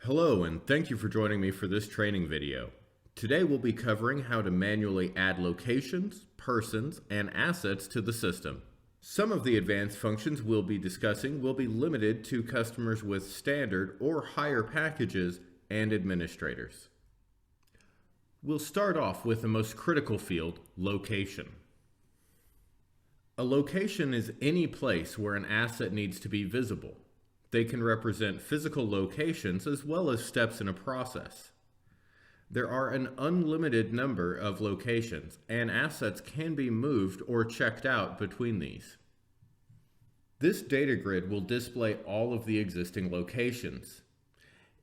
Hello, and thank you for joining me for this training video. Today we'll be covering how to manually add locations, persons, and assets to the system. Some of the advanced functions we'll be discussing will be limited to customers with standard or higher packages and administrators. We'll start off with the most critical field, location. A location is any place where an asset needs to be visible. They can represent physical locations as well as steps in a process. There are an unlimited number of locations, and assets can be moved or checked out between these. This data grid will display all of the existing locations.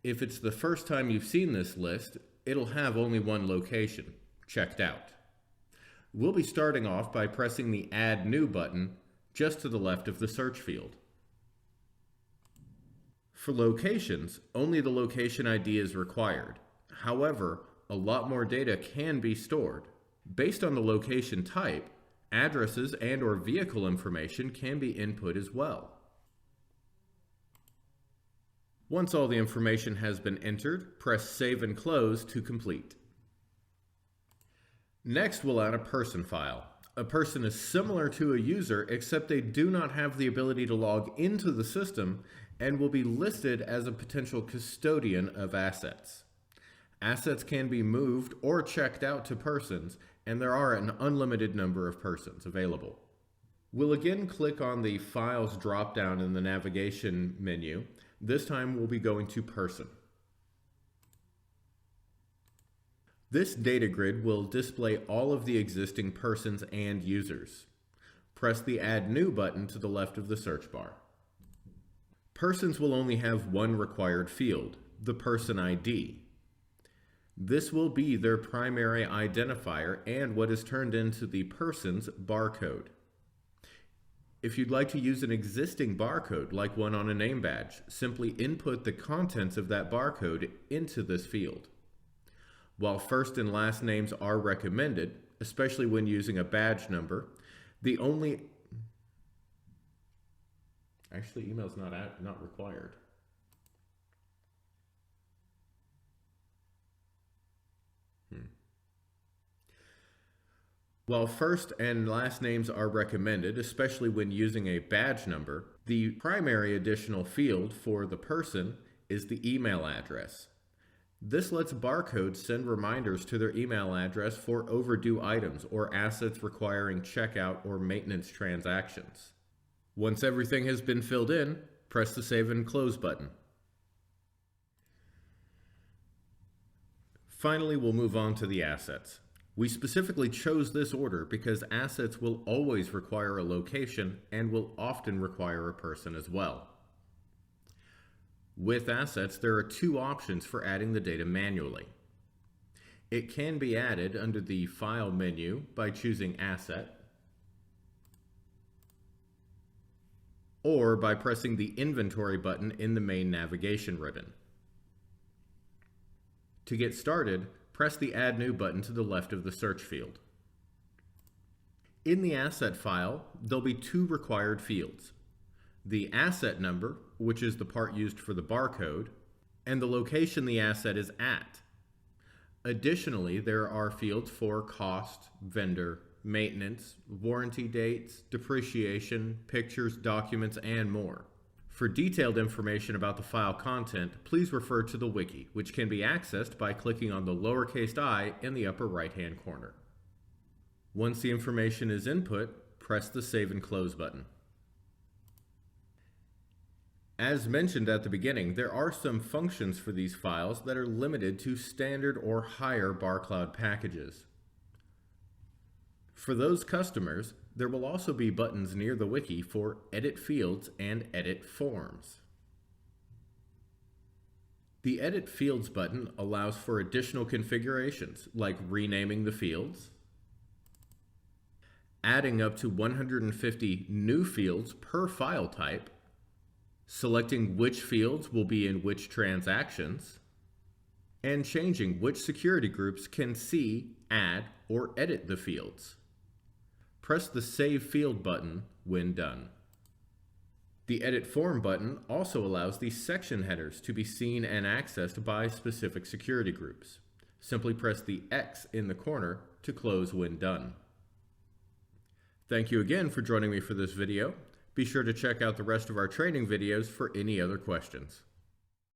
If it's the first time you've seen this list, it'll have only one location, checked out. We'll be starting off by pressing the Add New button just to the left of the search field. For locations, only the location ID is required. However, a lot more data can be stored. Based on the location type, addresses and/or vehicle information can be input as well. Once all the information has been entered, press Save and Close to complete. Next, we'll add a person file. A person is similar to a user, except they do not have the ability to log into the system and will be listed as a potential custodian of assets. Assets can be moved or checked out to persons, and there are an unlimited number of persons available. We'll again click on the Files drop-down in the navigation menu. This time we'll be going to Person. This data grid will display all of the existing persons and users. Press the Add New button to the left of the search bar. Persons will only have one required field, the person ID. This will be their primary identifier and what is turned into the person's barcode. If you'd like to use an existing barcode, like one on a name badge, simply input the contents of that barcode into this field. While first and last names are recommended, especially when using a badge number, actually email's not required. While first and last names are recommended, especially when using a badge number, the primary additional field for the person is the email address. This lets barcodes send reminders to their email address for overdue items or assets requiring checkout or maintenance transactions. Once everything has been filled in, press the Save and Close button. Finally, we'll move on to the assets. We specifically chose this order because assets will always require a location and will often require a person as well. With assets, there are two options for adding the data manually. It can be added under the File menu by choosing Asset, or by pressing the Inventory button in the main navigation ribbon. To get started, press the Add New button to the left of the search field. In the asset file, there'll be two required fields: the asset number, which is the part used for the barcode, and the location the asset is at. Additionally, there are fields for cost, vendor, maintenance, warranty dates, depreciation, pictures, documents, and more. For detailed information about the file content, please refer to the wiki, which can be accessed by clicking on the lowercase I in the upper right-hand corner. Once the information is input, press the Save and Close button. As mentioned at the beginning, there are some functions for these files that are limited to standard or higher barcloud packages. For those customers, there will also be buttons near the wiki for Edit Fields and Edit Forms. The Edit Fields button allows for additional configurations, like renaming the fields, adding up to 150 new fields per file type, selecting which fields will be in which transactions, and changing which security groups can see, add, or edit the fields. Press the Save Field button when done. The Edit Form button also allows the section headers to be seen and accessed by specific security groups. Simply press the X in the corner to close when done. Thank you again for joining me for this video. Be sure to check out the rest of our training videos for any other questions.